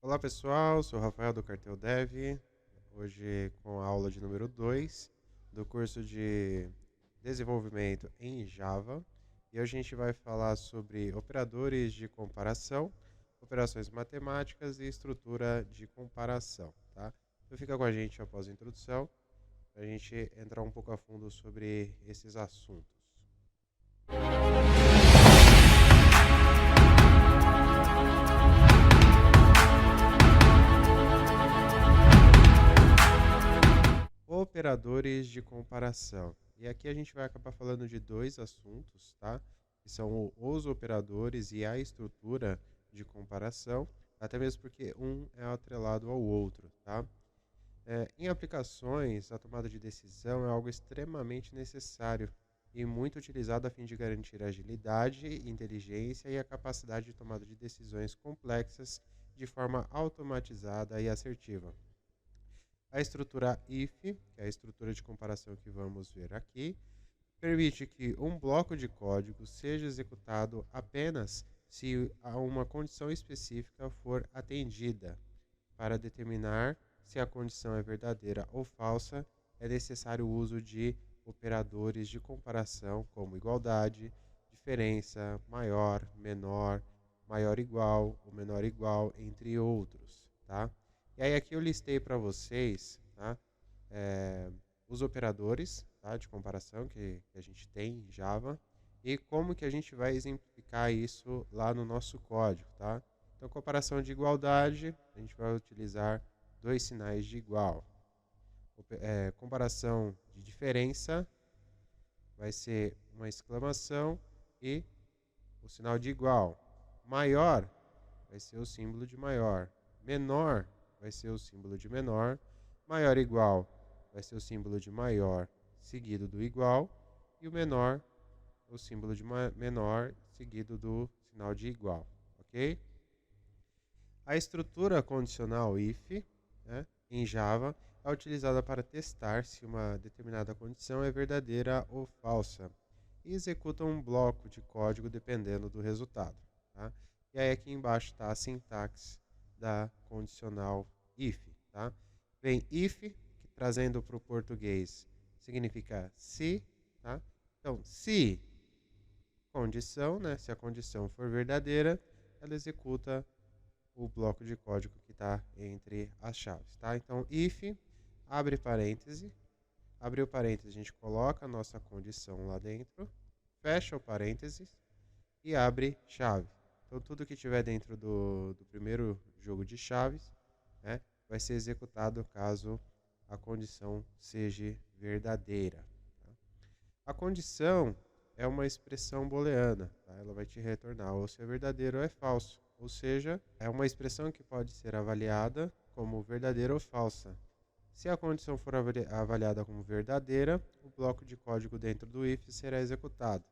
Olá pessoal, sou o Rafael do Cartel Dev, hoje com a aula de número 2 do curso de desenvolvimento em Java. E hoje a gente vai falar sobre operadores de comparação, operações matemáticas e estrutura de comparação, tá? Então fica com a gente após a introdução, para a gente entrar um pouco a fundo sobre esses assuntos. Operadores de comparação. E aqui a gente vai acabar falando de dois assuntos, tá? Que são os operadores e a estrutura de comparação, até mesmo porque um é atrelado ao outro, tá? Em aplicações, a tomada de decisão é algo extremamente necessário e muito utilizado a fim de garantir agilidade, inteligência e a capacidade de tomada de decisões complexas de forma automatizada e assertiva. A estrutura if, que é a estrutura de comparação que vamos ver aqui, permite que um bloco de código seja executado apenas se uma condição específica for atendida. Para determinar se a condição é verdadeira ou falsa, é necessário o uso de operadores de comparação como igualdade, diferença, maior, menor, maior igual, ou menor igual, entre outros, tá? E aí aqui eu listei para vocês, tá? Os operadores, tá, de comparação que a gente tem em Java e como que a gente vai exemplificar isso lá no nosso código, tá? Então, comparação de igualdade, a gente vai utilizar dois sinais de igual. Comparação de diferença, vai ser uma exclamação e o sinal de igual. Maior, vai ser o símbolo de maior. Menor, vai ser o símbolo de menor. Maior igual, vai ser o símbolo de maior seguido do igual. E o menor, o símbolo de menor seguido do sinal de igual. Ok? A estrutura condicional if, né, em Java, é utilizada para testar se uma determinada condição é verdadeira ou falsa e executa um bloco de código dependendo do resultado. Tá? E aí aqui embaixo está a sintaxe da condicional if. Tá? Vem if, que trazendo para o português significa se. Tá? Então, se condição, né, se a condição for verdadeira, ela executa o bloco de código que está entre as chaves, tá? Então, if, abre parêntese, abriu parêntese, a gente coloca a nossa condição lá dentro, fecha o parênteses e abre chave. Então, tudo que tiver dentro do primeiro jogo de chaves, né, vai ser executado caso a condição seja verdadeira. Tá? A condição é uma expressão booleana, tá? Ela vai te retornar ou se é verdadeiro ou é falso. Ou seja, é uma expressão que pode ser avaliada como verdadeira ou falsa. Se a condição for avaliada como verdadeira, o bloco de código dentro do if será executado.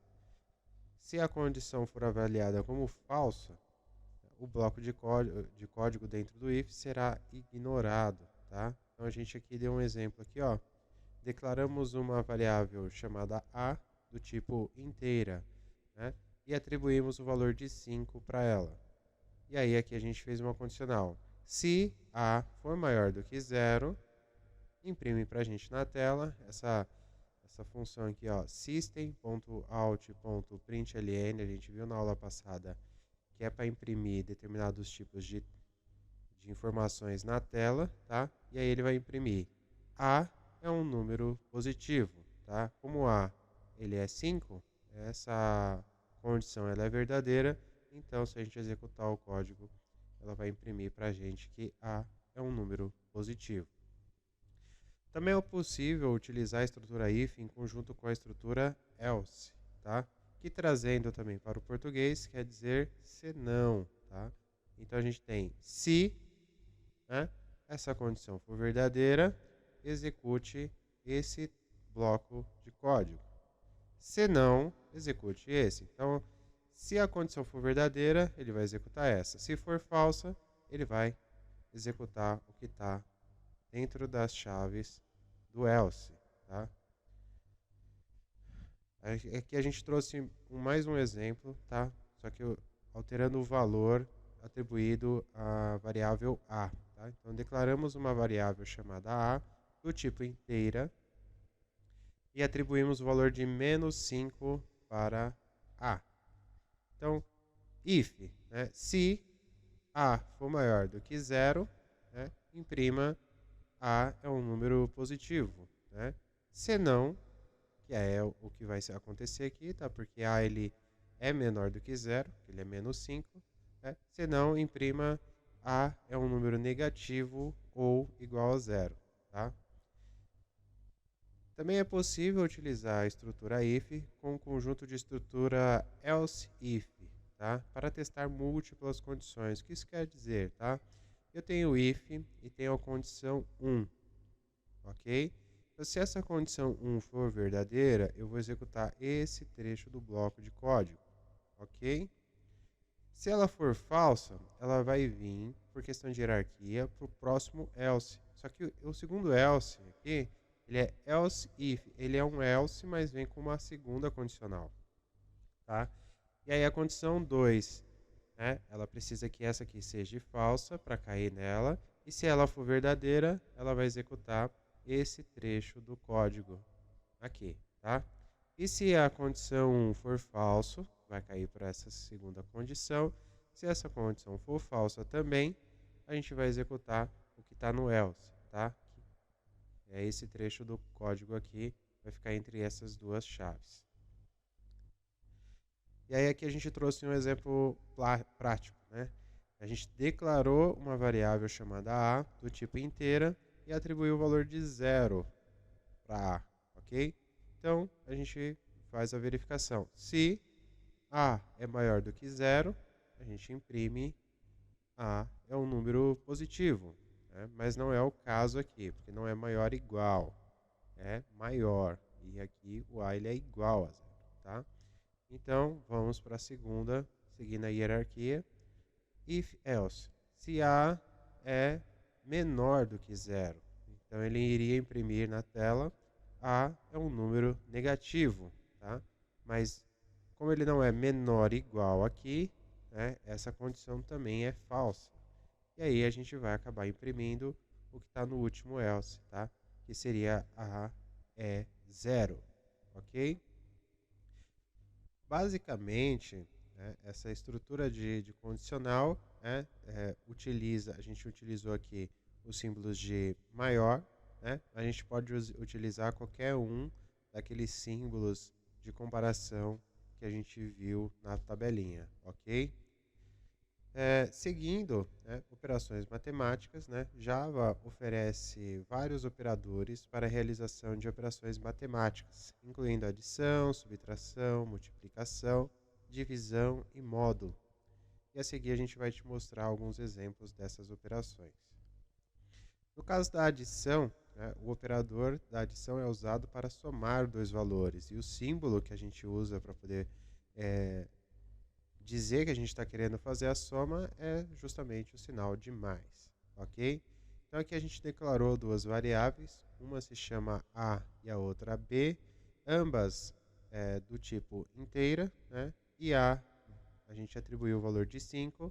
Se a condição for avaliada como falsa, o bloco de código dentro do if será ignorado. Tá? Então a gente aqui deu um exemplo aqui, ó. Declaramos uma variável chamada a do tipo inteira, né? E atribuímos o valor de 5 para ela. E aí aqui a gente fez uma condicional. Se A for maior do que zero, imprime para a gente na tela essa função aqui, ó, system.out.println, a gente viu na aula passada, que é para imprimir determinados tipos de informações na tela, tá? E aí ele vai imprimir A é um número positivo, tá? Como A ele é 5, essa condição ela é verdadeira, então se a gente executar o código, ela vai imprimir para a gente que A é um número positivo. Também é possível utilizar a estrutura if em conjunto com a estrutura else, tá? Que trazendo também para o português quer dizer senão, tá? Então a gente tem se, né, essa condição for verdadeira, execute esse bloco de código. Se não, execute esse. Então, se a condição for verdadeira, ele vai executar essa. Se for falsa, ele vai executar o que está dentro das chaves do else. Tá? Aqui a gente trouxe mais um exemplo, tá? Só que alterando o valor atribuído a variável a. Tá? Então, declaramos uma variável chamada a, do tipo inteira, e atribuímos o valor de menos 5 para a. Então, if, né, se a for maior do que zero, né, imprima a é um número positivo. Né? Se não, que é o que vai acontecer aqui, tá? Porque a ele é menor do que zero, ele é menos 5. Né? Se não, imprima a é um número negativo ou igual a zero. Tá? Também é possível utilizar a estrutura if com o conjunto de estrutura else if, tá? Para testar múltiplas condições. O que isso quer dizer, tá? Eu tenho if e tenho a condição 1, ok? Então, se essa condição 1 for verdadeira, eu vou executar esse trecho do bloco de código, ok? Se ela for falsa, ela vai vir, por questão de hierarquia, para o próximo else. Só que o segundo else aqui, ele é else if. Ele é um else, mas vem com uma segunda condicional. Tá? E aí a condição 2, né, ela precisa que essa aqui seja falsa para cair nela. E se ela for verdadeira, ela vai executar esse trecho do código aqui. Tá? E se a condição 1 for falso, vai cair para essa segunda condição. Se essa condição for falsa também, a gente vai executar o que está no else, tá? É esse trecho do código aqui, vai ficar entre essas duas chaves. E aí aqui a gente trouxe um exemplo prático, né? A gente declarou uma variável chamada a, do tipo inteira, e atribuiu o valor de 0 para a, ok? Então, a gente faz a verificação. Se a é maior do que 0, a gente imprime a é um número positivo, né? Mas não é o caso aqui, porque não é maior igual, é maior. E aqui o a ele é igual a 0, tá? Então, vamos para a segunda, seguindo a hierarquia. If else, se a é menor do que 0, então ele iria imprimir na tela a é um número negativo, tá? Mas como ele não é menor igual aqui, né, essa condição também é falsa. E aí a gente vai acabar imprimindo o que está no último else, tá? Que seria a é 0, ok? Basicamente, né, essa estrutura de condicional, né, a gente utilizou aqui os símbolos de maior, né? A gente pode utilizar qualquer um daqueles símbolos de comparação que a gente viu na tabelinha, ok? Seguindo, né, operações matemáticas, né, Java oferece vários operadores para a realização de operações matemáticas, incluindo adição, subtração, multiplicação, divisão e módulo. E a seguir a gente vai te mostrar alguns exemplos dessas operações. No caso da adição, né, o operador da adição é usado para somar dois valores, e o símbolo que a gente usa para poder dizer que a gente está querendo fazer a soma é justamente o sinal de mais, ok? Então aqui a gente declarou duas variáveis, uma se chama a e a outra b, ambas do tipo inteira, né? E a gente atribuiu o valor de 5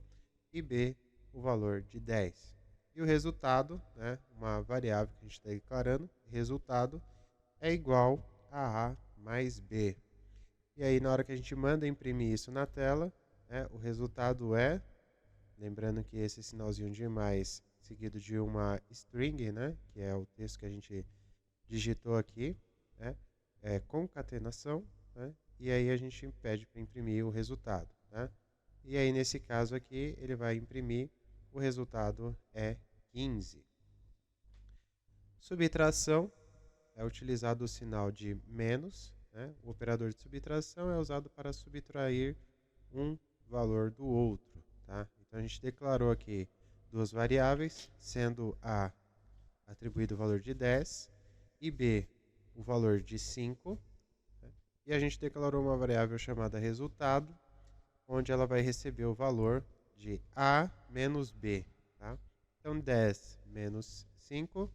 e b o valor de 10. E o resultado, né, uma variável que a gente está declarando, resultado é igual a mais b. E aí na hora que a gente manda imprimir isso na tela, o resultado é, lembrando que esse sinalzinho de mais seguido de uma string, né, que é o texto que a gente digitou aqui, né, é concatenação, né, e aí a gente pede para imprimir o resultado. Né, e aí nesse caso aqui ele vai imprimir, o resultado é 15. Subtração, é utilizado o sinal de menos, né, o operador de subtração é usado para subtrair um valor do outro, tá? Então a gente declarou aqui duas variáveis, sendo a atribuído o valor de 10 e b o valor de 5, né? E a gente declarou uma variável chamada resultado, onde ela vai receber o valor de a menos b, tá? Então 10 menos 5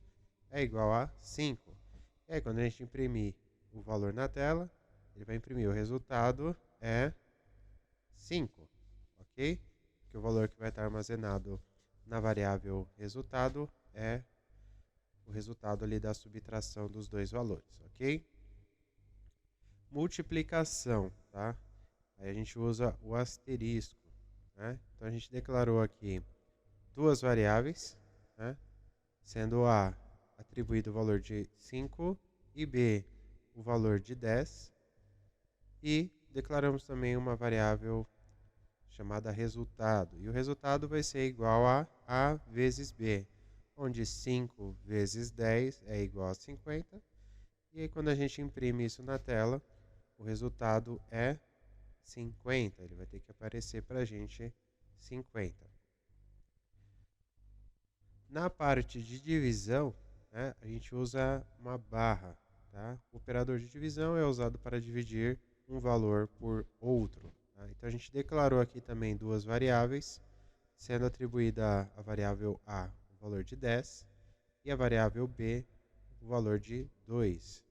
é igual a 5. E aí quando a gente imprimir o valor na tela, ele vai imprimir o resultado é 5, ok? que o valor que vai estar armazenado na variável resultado é o resultado ali da subtração dos dois valores, ok? Multiplicação, tá? Aí a gente usa o asterisco, né? Então a gente declarou aqui duas variáveis, né? Sendo A atribuído o valor de 5 e B o valor de 10. E declaramos também uma variável chamada resultado. E o resultado vai ser igual a A vezes B, onde 5 vezes 10 é igual a 50. E aí quando a gente imprime isso na tela, o resultado é 50. Ele vai ter que aparecer para a gente 50. Na parte de divisão, né, a gente usa uma barra. Tá? O operador de divisão é usado para dividir um valor por outro. Tá? Então a gente declarou aqui também duas variáveis, sendo atribuída a variável A o valor de 10 e a variável B o valor de 2.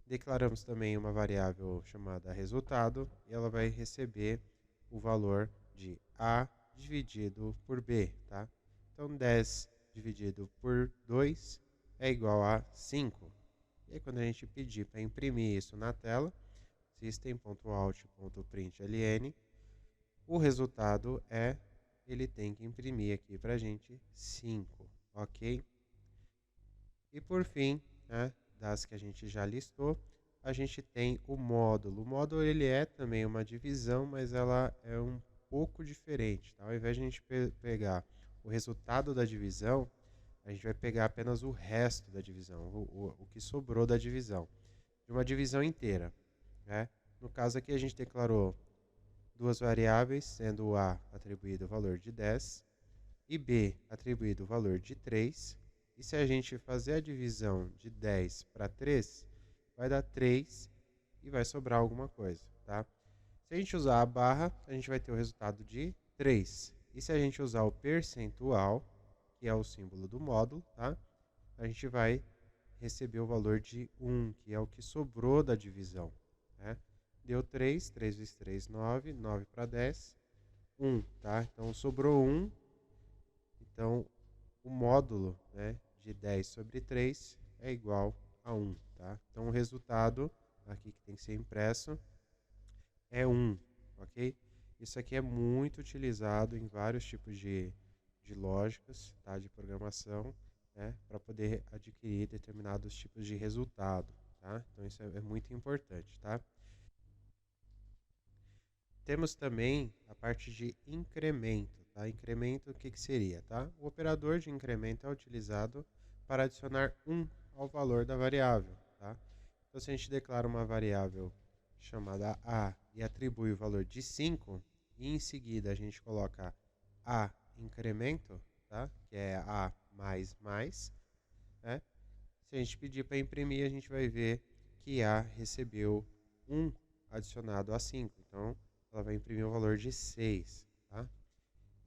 Declaramos também uma variável chamada resultado e ela vai receber o valor de A dividido por B. Tá? Então 10 dividido por 2 é igual a 5. E aí, quando a gente pedir para imprimir isso na tela, system.out.println, o resultado é, ele tem que imprimir aqui para a gente 5, ok? E por fim, né, das que a gente já listou, a gente tem o módulo. O módulo ele é também uma divisão, mas ela é um pouco diferente. Tá? Ao invés de a gente pegar o resultado da divisão, a gente vai pegar apenas o resto da divisão, o que sobrou da divisão, de uma divisão inteira. Né? No caso aqui a gente declarou duas variáveis, sendo o A atribuído o valor de 10 e B atribuído o valor de 3. E se a gente fazer a divisão de 10 para 3, vai dar 3 e vai sobrar alguma coisa. Tá? Se a gente usar a barra, a gente vai ter o resultado de 3. E se a gente usar o percentual, que é o símbolo do módulo, tá? A gente vai receber o valor de 1, que é o que sobrou da divisão. Né? Deu 3, 3 vezes 3, 9, 9 para 10, 1. Tá? Então, sobrou 1. Então, o módulo, né, de 10 sobre 3 é igual a 1. Tá? Então, o resultado aqui que tem que ser impresso é 1. Ok? Isso aqui é muito utilizado em vários tipos de lógicas, tá, de programação, né, para poder adquirir determinados tipos de resultado. Tá? Então, isso é muito importante. Tá? Temos também a parte de incremento. Tá? Incremento, o que seria? Tá? O operador de incremento é utilizado para adicionar 1 ao valor da variável. Tá? Então, se a gente declara uma variável chamada A e atribui o valor de 5, e em seguida a gente coloca A incremento, tá? Que é A mais mais, né? Se a gente pedir para imprimir, a gente vai ver que A recebeu 1 adicionado a 5. Então, ela vai imprimir o valor de 6. Tá?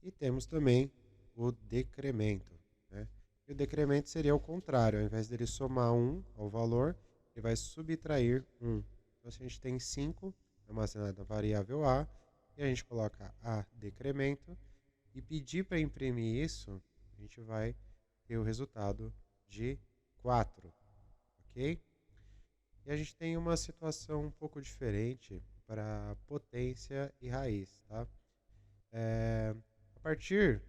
E temos também o decremento. Né? E o decremento seria o contrário. Ao invés dele somar 1 ao valor, ele vai subtrair 1. Então, se a gente tem 5 armazenado na variável A, e a gente coloca A decremento, e pedir para imprimir isso, a gente vai ter o resultado de 4, ok? E a gente tem uma situação um pouco diferente para potência e raiz, tá? A partir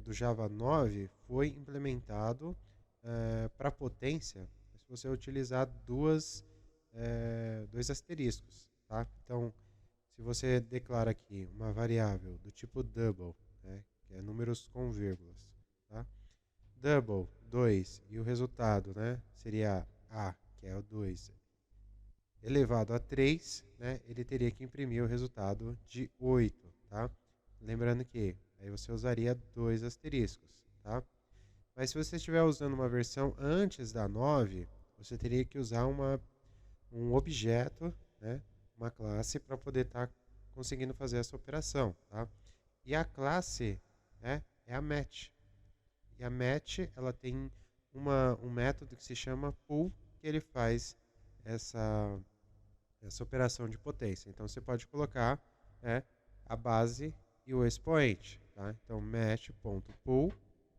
do Java 9 foi implementado para potência, se você utilizar dois asteriscos, tá? Então, se você declara aqui uma variável do tipo double, né, que é números com vírgulas, tá? Double 2 e o resultado, né, seria A, que é o 2, elevado a 3, né, ele teria que imprimir o resultado de 8, tá? Lembrando que aí você usaria dois asteriscos, tá? Mas se você estiver usando uma versão antes da 9, você teria que usar um objeto, né, uma classe, para poder estar conseguindo fazer essa operação. Tá? E a classe, né, é a match. E a match ela tem um método que se chama pool, que ele faz essa operação de potência. Então você pode colocar a base e o expoente, tá? Então, match.pool,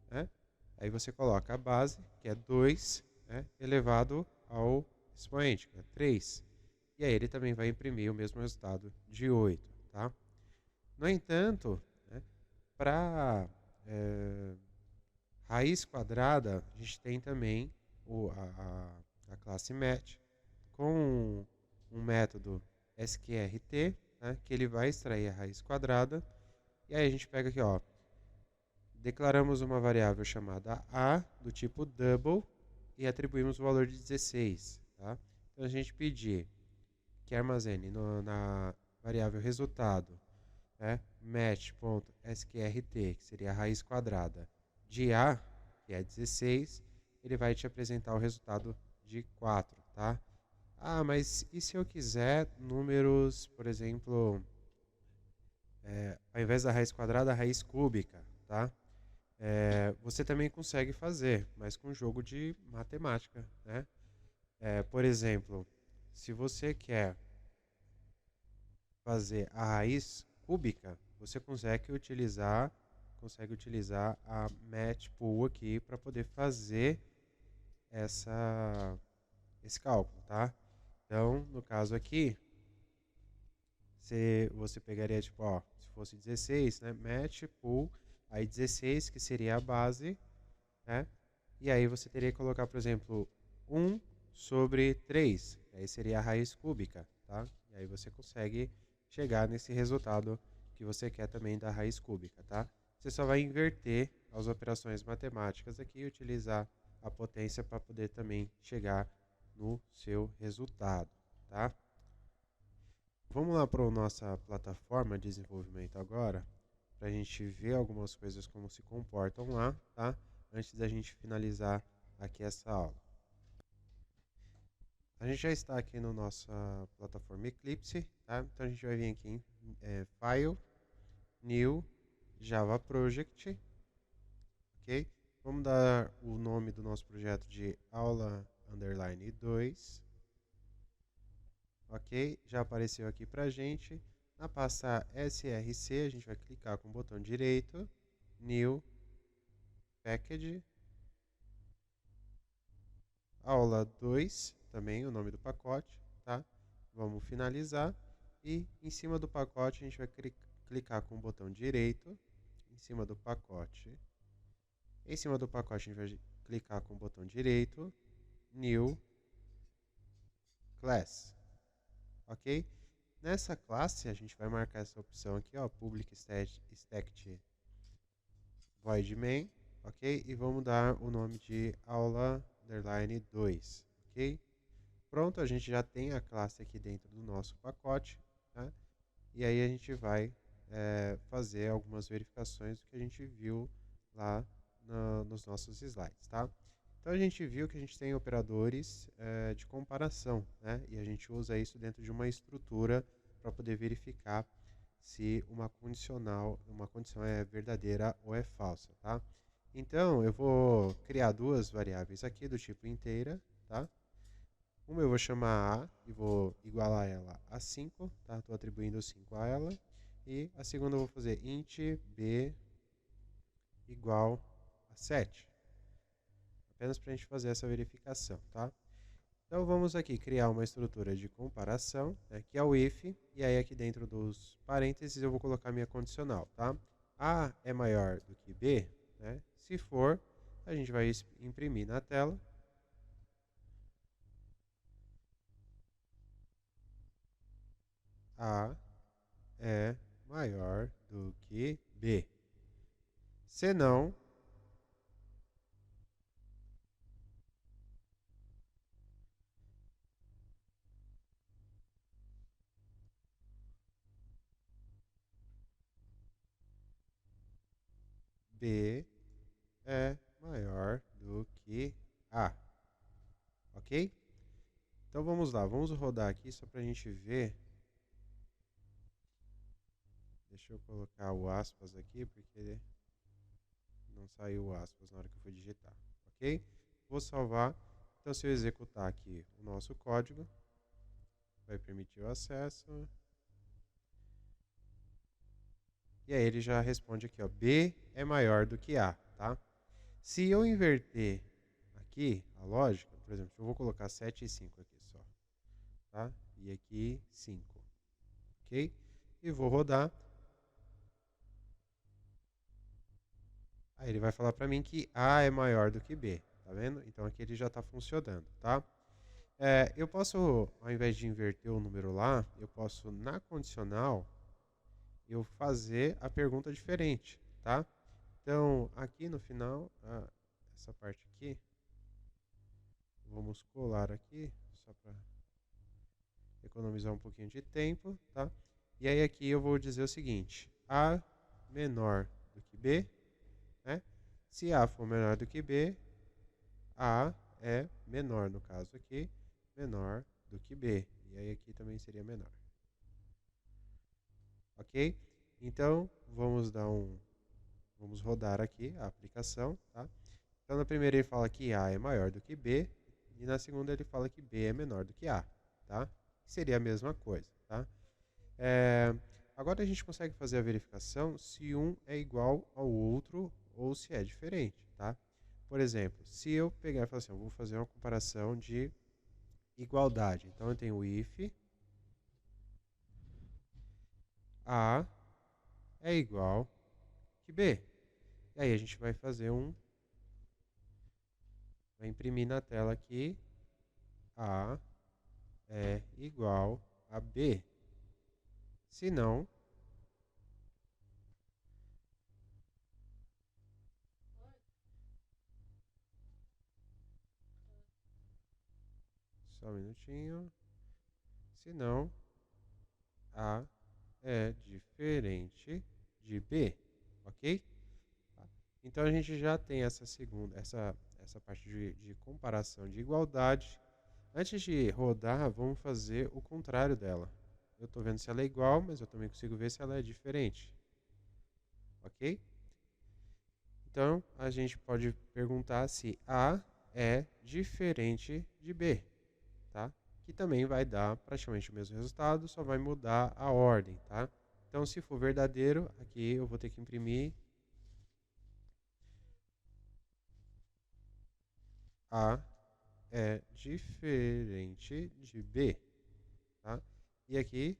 né? Aí você coloca a base, que é 2, né? Elevado ao expoente, que é 3. E aí ele também vai imprimir o mesmo resultado de 8, tá? No entanto, né, para raiz quadrada, a gente tem também a classe match com um método sqrt, né, que ele vai extrair a raiz quadrada. E aí a gente pega aqui, ó, declaramos uma variável chamada a do tipo double e atribuímos o valor de 16, tá? Então a gente pedir que armazene na variável resultado, né, match.sqrt, que seria a raiz quadrada de a, que é 16, ele vai te apresentar o resultado de 4, tá? Ah, mas e se eu quiser números, por exemplo, ao invés da raiz quadrada, a raiz cúbica, tá? Você também consegue fazer, mas com jogo de matemática, né? Por exemplo, se você quer fazer a raiz cúbica, você consegue utilizar a match pool aqui para poder fazer esse cálculo, tá? Então, no caso aqui, você pegaria, tipo, ó, se fosse 16, né? Match pool, aí 16, que seria a base, né? E aí você teria que colocar, por exemplo, 1 sobre 3, aí seria a raiz cúbica, tá? E aí você consegue chegar nesse resultado que você quer também da raiz cúbica, tá? Você só vai inverter as operações matemáticas aqui e utilizar a potência para poder também chegar no seu resultado, tá? Vamos lá para a nossa plataforma de desenvolvimento agora, para a gente ver algumas coisas como se comportam lá, tá? Antes da gente finalizar aqui essa aula. A gente já está aqui na nossa plataforma Eclipse, tá? Então a gente vai vir aqui em File, New, Java Project, ok? Vamos dar o nome do nosso projeto de aula underline 2, ok? Já apareceu aqui pra gente. Na pasta src, a gente vai clicar com o botão direito, New, Package, aula 2, também o nome do pacote, tá? Vamos finalizar e em cima do pacote a gente vai clicar com o botão direito, em cima do pacote. Em cima do pacote a gente vai clicar com o botão direito, New Class, ok? Nessa classe a gente vai marcar essa opção aqui, ó, Public Static Void Main, ok? E vamos dar o nome de aula underline 2, ok? Pronto, a gente já tem a classe aqui dentro do nosso pacote, tá? E aí a gente vai fazer algumas verificações do que a gente viu lá nos nossos slides, tá? Então a gente viu que a gente tem operadores de comparação, né? E a gente usa isso dentro de uma estrutura para poder verificar se uma condição é verdadeira ou é falsa, tá? Então eu vou criar duas variáveis aqui do tipo inteira, tá? Uma eu vou chamar A e vou igualar ela a 5, tá? Estou atribuindo 5 a ela. E a segunda eu vou fazer int b igual a 7. Apenas para a gente fazer essa verificação, tá? Então vamos aqui criar uma estrutura de comparação, né, que é o if, e aí aqui dentro dos parênteses eu vou colocar minha condicional, tá? A é maior do que B, né? Se for, a gente vai imprimir na tela. A é maior do que B. Se não, B é maior do que A. Ok? Então vamos lá, vamos rodar aqui só para a gente ver. Deixa eu colocar o aspas aqui, porque não saiu o aspas na hora que eu fui digitar. Ok? Vou salvar. Então se eu executar aqui o nosso código, vai permitir o acesso. E aí ele já responde aqui, ó, B é maior do que A, tá? Se eu inverter aqui a lógica, por exemplo, eu vou colocar 7 e 5 aqui só, tá? E aqui 5, ok? E vou rodar. Aí ele vai falar para mim que A é maior do que B, tá vendo? Então aqui ele já está funcionando, tá? Eu posso, ao invés de inverter o número lá, eu posso, na condicional, eu fazer a pergunta diferente, tá? Então, aqui no final, essa parte aqui, vamos colar aqui, só para economizar um pouquinho de tempo, tá? E aí aqui eu vou dizer o seguinte, A menor do que B, né? Se A for menor do que B, A é menor, no caso aqui, menor do que B. E aí aqui também seria menor. Ok? Então, vamos rodar aqui a aplicação, tá? Então, na primeira ele fala que A é maior do que B, e na segunda ele fala que B é menor do que A, tá? Seria a mesma coisa, tá? Agora a gente consegue fazer a verificação se um é igual ao outro ou se é diferente, tá? Por exemplo, se eu pegar e falar assim, eu vou fazer uma comparação de igualdade. Então, eu tenho o if A é igual que B. E aí a gente vai fazer vai imprimir na tela aqui A é igual a B. Se não, só um minutinho. Se não, A é diferente de B, ok? Então a gente já tem essa parte de comparação de igualdade. Antes de rodar, vamos fazer o contrário dela. Eu estou vendo se ela é igual, mas eu também consigo ver se ela é diferente. Ok? Então, a gente pode perguntar se A é diferente de B, tá? Que também vai dar praticamente o mesmo resultado, só vai mudar a ordem, tá? Então, se for verdadeiro, aqui eu vou ter que imprimir A é diferente de B, tá? E aqui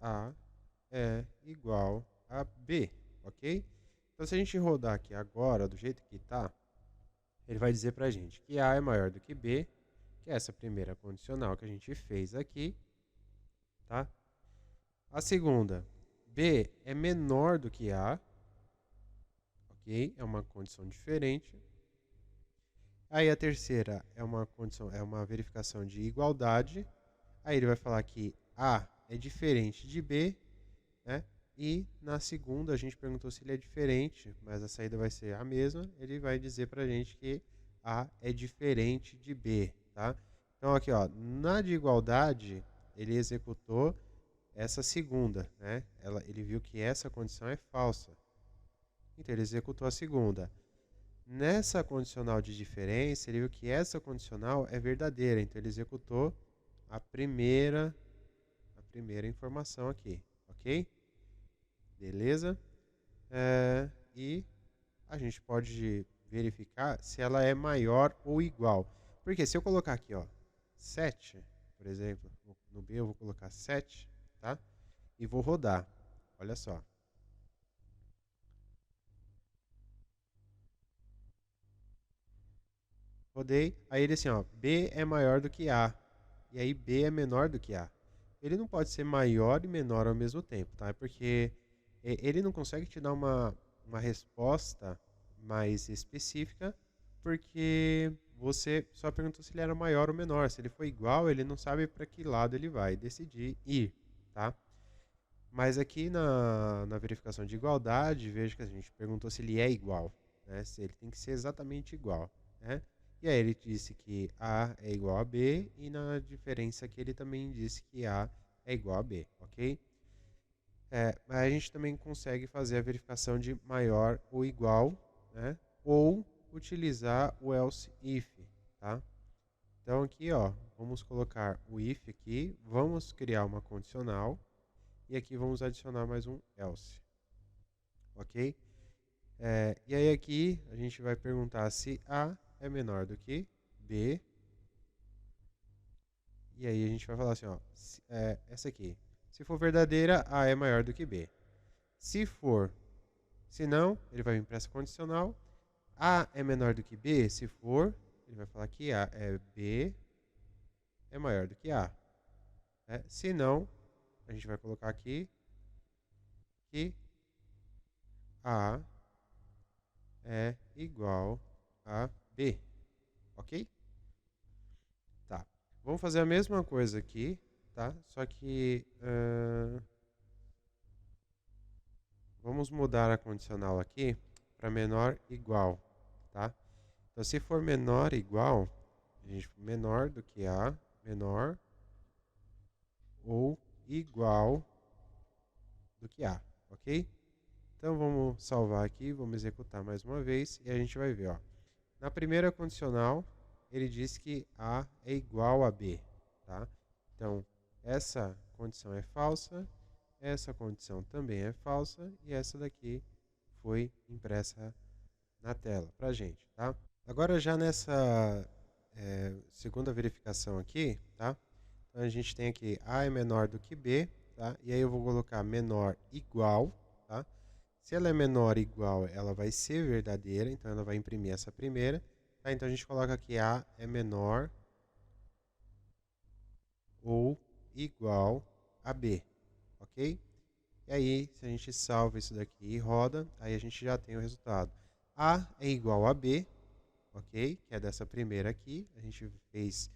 A é igual a B, ok? Então, se a gente rodar aqui agora, do jeito que está, ele vai dizer para a gente que A é maior do que B, que é essa primeira condicional que a gente fez aqui, tá? A segunda, B é menor do que A, ok? É uma condição diferente. Aí a terceira é uma condição, é uma verificação de igualdade. Aí ele vai falar que A é diferente de B, né? E na segunda a gente perguntou se ele é diferente, mas a saída vai ser a mesma. Ele vai dizer para a gente que A é diferente de B, tá? Então aqui, ó, na de igualdade, ele executou essa segunda, né? Ele viu que essa condição é falsa. Então ele executou a segunda. Nessa condicional de diferença, ele viu que essa condicional é verdadeira. Então ele executou a primeira informação aqui, ok? Beleza? E a gente pode verificar se ela é maior ou igual. Porque se eu colocar aqui, ó, 7, por exemplo, no B eu vou colocar 7, tá? E vou rodar. Olha só. Rodei, aí ele assim, ó, B é maior do que A. E aí B é menor do que A. Ele não pode ser maior e menor ao mesmo tempo, tá? Porque ele não consegue te dar uma resposta mais específica, porque você só perguntou se ele era maior ou menor. Se ele for igual, ele não sabe para que lado ele vai decidir ir, tá? Mas aqui na verificação de igualdade, veja que a gente perguntou se ele é igual, né? Se ele tem que ser exatamente igual, né? E aí ele disse que A é igual a B, e na diferença aqui ele também disse que A é igual a B, ok? Mas a gente também consegue fazer a verificação de maior ou igual, né? Ou utilizar o else if, tá? Então aqui, ó, vamos colocar o if aqui, vamos criar uma condicional e aqui vamos adicionar mais um else, ok? E aí aqui a gente vai perguntar se A é menor do que B. E aí a gente vai falar assim, ó, essa aqui. Se for verdadeira, A é maior do que B. Se não, ele vai vir para essa condicional. A é menor do que B, se for, ele vai falar que B é maior do que A. Se não, a gente vai colocar aqui que A é igual a B, ok? Tá. Vamos fazer a mesma coisa aqui, tá? Só que vamos mudar a condicional aqui para menor igual, tá? Então, se for menor igual, a gente menor do que A, menor ou igual do que A, ok? Então, vamos salvar aqui, vamos executar mais uma vez e a gente vai ver, ó. Na primeira condicional, ele diz que A é igual a B, tá? Então, essa condição é falsa, essa condição também é falsa e essa daqui foi impressa na tela pra gente, tá? Agora já nessa segunda verificação aqui, tá? Então, a gente tem aqui A é menor do que B, tá? E aí eu vou colocar menor igual, tá? Se ela é menor ou igual, ela vai ser verdadeira, então ela vai imprimir essa primeira. Tá? Então a gente coloca aqui A é menor ou igual a B, ok? E aí, se a gente salva isso daqui e roda, aí a gente já tem o resultado. A é igual a B, ok? Que é dessa primeira aqui. A gente fez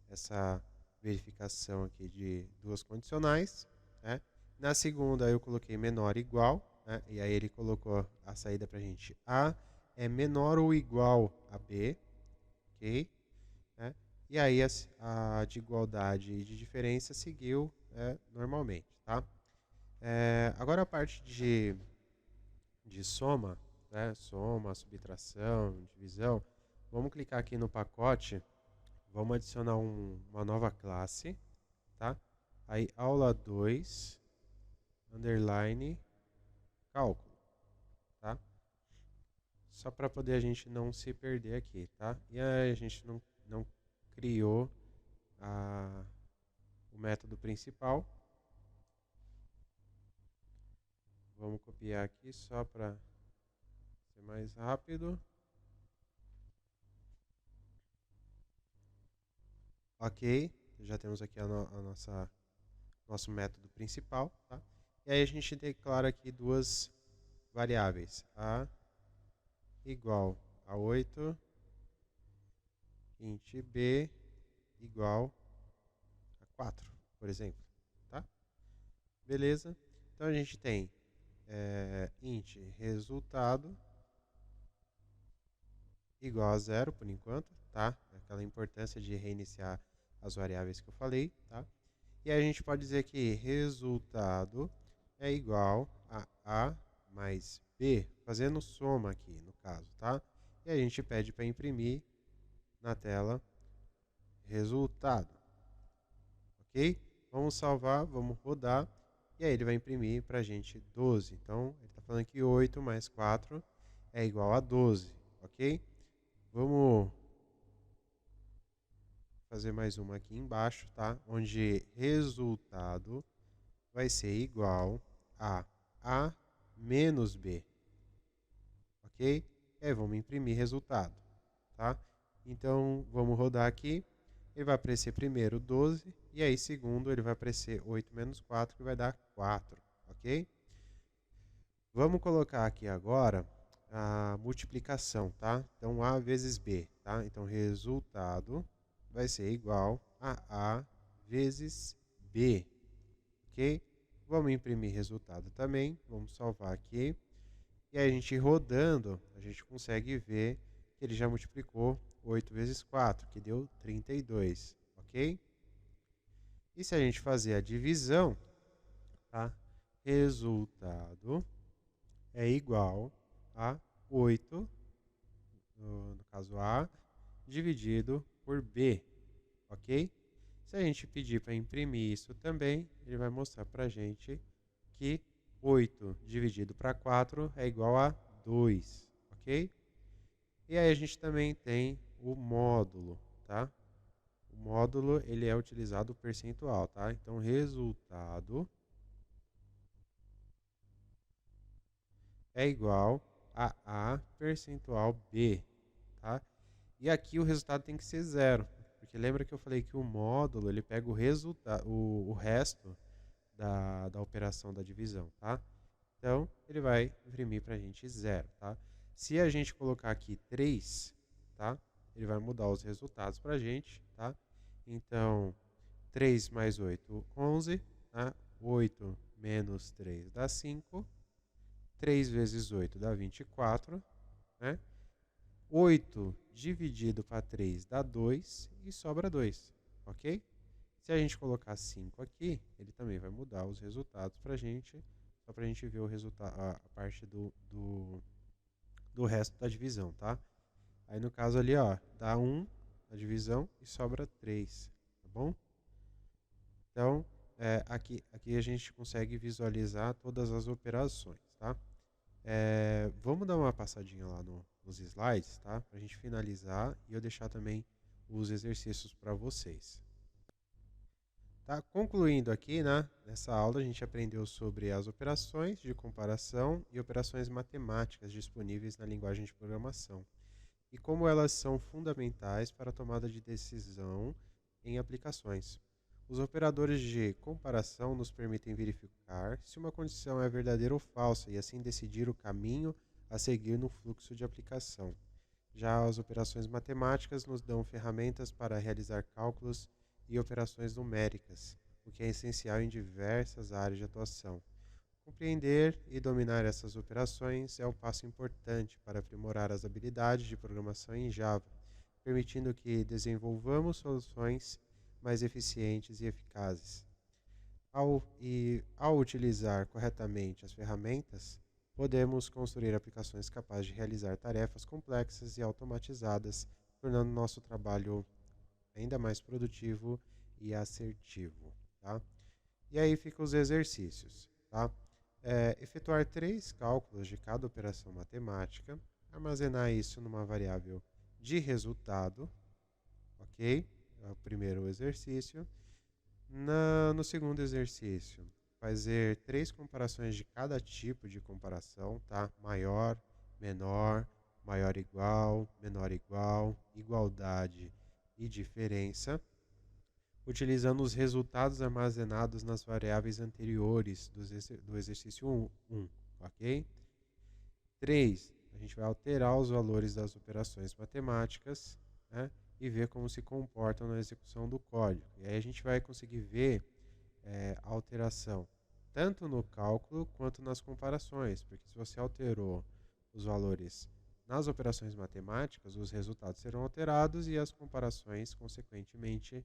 essa verificação aqui de duas condicionais, né? Na segunda eu coloquei menor igual, né? E aí ele colocou a saída para a gente. A é menor ou igual a B, ok? Né? E aí a de igualdade e de diferença seguiu normalmente, tá? Agora a parte de soma, né? Soma, subtração, divisão. Vamos clicar aqui no pacote. Vamos adicionar uma nova classe, tá? Aí, aula 2, underline, cálculo, tá? Só para poder a gente não se perder aqui, tá? E aí a gente não criou o método principal. Vamos copiar aqui só para ser mais rápido. Ok, já temos aqui nosso método principal, tá? E aí a gente declara aqui duas variáveis, A igual a 8, int B igual a 4, por exemplo, tá? Beleza? Então a gente tem int resultado igual a 0 por enquanto, tá? Aquela importância de reiniciar as variáveis que eu falei, tá? E aí a gente pode dizer que resultado é igual a A mais B, fazendo soma aqui no caso, tá? E a gente pede para imprimir na tela resultado, ok? Vamos salvar, vamos rodar, e aí ele vai imprimir para a gente 12. Então, ele está falando que 8 mais 4 é igual a 12, ok? Vamos fazer mais uma aqui embaixo, tá? Onde resultado vai ser igual a A menos B, ok? E aí vamos imprimir resultado, tá? Então, vamos rodar aqui. Ele vai aparecer primeiro 12, e aí segundo ele vai aparecer 8 menos 4, que vai dar 4, ok? Vamos colocar aqui agora a multiplicação, tá? Então, A vezes B, tá? Então, resultado vai ser igual a A vezes B, ok? Vamos imprimir resultado também, vamos salvar aqui. E aí a gente rodando, a gente consegue ver que ele já multiplicou 8 vezes 4, que deu 32, ok? E se a gente fazer a divisão, tá? Resultado é igual a 8, no caso A, dividido por B, ok? Se a gente pedir para imprimir isso também, ele vai mostrar para a gente que 8 dividido para 4 é igual a 2, ok? E aí a gente também tem o módulo, tá? O módulo, ele é utilizado o percentual, tá? Então, resultado é igual a A percentual B, tá? E aqui o resultado tem que ser zero, porque lembra que eu falei que o módulo, ele pega o resultado, o resto da operação da divisão, tá? Então, ele vai imprimir para a gente zero, tá? Se a gente colocar aqui 3, tá? Ele vai mudar os resultados para a gente, tá? Então, 3 mais 8, 11, tá? 8 menos 3 dá 5. 3 vezes 8 dá 24, né? 8 dividido para 3 dá 2 e sobra 2, ok? Se a gente colocar 5 aqui, ele também vai mudar os resultados para a gente, só para a gente ver o resultado, a parte do resto da divisão, tá? Aí no caso ali, ó, dá 1 a divisão e sobra 3, tá bom? Então, aqui a gente consegue visualizar todas as operações, tá? Vamos dar uma passadinha lá nos slides, tá? Para a gente finalizar e eu deixar também os exercícios para vocês. Tá? Concluindo aqui, né? Nessa aula a gente aprendeu sobre as operações de comparação e operações matemáticas disponíveis na linguagem de programação e como elas são fundamentais para a tomada de decisão em aplicações. Os operadores de comparação nos permitem verificar se uma condição é verdadeira ou falsa e assim decidir o caminho a seguir no fluxo de aplicação. Já as operações matemáticas nos dão ferramentas para realizar cálculos e operações numéricas, o que é essencial em diversas áreas de atuação. Compreender e dominar essas operações é um passo importante para aprimorar as habilidades de programação em Java, permitindo que desenvolvamos soluções mais eficientes e eficazes. Ao utilizar corretamente as ferramentas, podemos construir aplicações capazes de realizar tarefas complexas e automatizadas, tornando nosso trabalho ainda mais produtivo e assertivo, tá? E aí ficam os exercícios, tá? Efetuar 3 cálculos de cada operação matemática, armazenar isso numa variável de resultado, ok? É o primeiro exercício. No segundo exercício, fazer 3 comparações de cada tipo de comparação, tá? Maior, menor, maior igual, menor igual, igualdade e diferença, utilizando os resultados armazenados nas variáveis anteriores do exercício 1, ok? 3. A gente vai alterar os valores das operações matemáticas, né, e ver como se comportam na execução do código. E aí a gente vai conseguir ver a alteração tanto no cálculo quanto nas comparações, porque se você alterou os valores nas operações matemáticas, os resultados serão alterados e as comparações, consequentemente,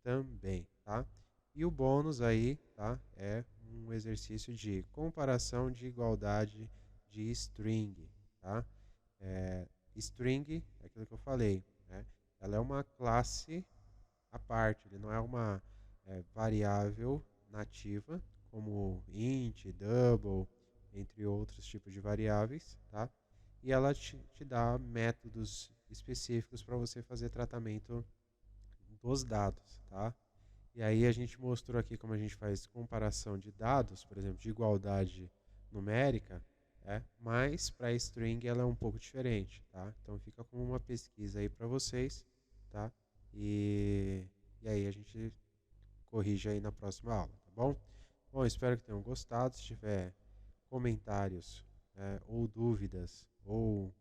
também, tá? E o bônus aí, tá? É um exercício de comparação de igualdade de string, tá? String é aquilo que eu falei, né? Ela é uma classe à parte, ele não é uma variável nativa, como int, double, entre outros tipos de variáveis, tá? E ela te dá métodos específicos para você fazer tratamento dos dados, tá? E aí a gente mostrou aqui como a gente faz comparação de dados, por exemplo, de igualdade numérica, mas para string ela é um pouco diferente, tá? Então fica como uma pesquisa aí para vocês, tá? E aí a gente corrige aí na próxima aula, tá bom? Bom, espero que tenham gostado. Se tiver comentários ou dúvidas ou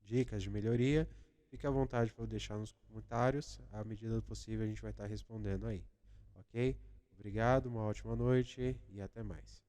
dicas de melhoria, fique à vontade para deixar nos comentários. À medida do possível, a gente vai estar respondendo aí. Ok? Obrigado, uma ótima noite e até mais.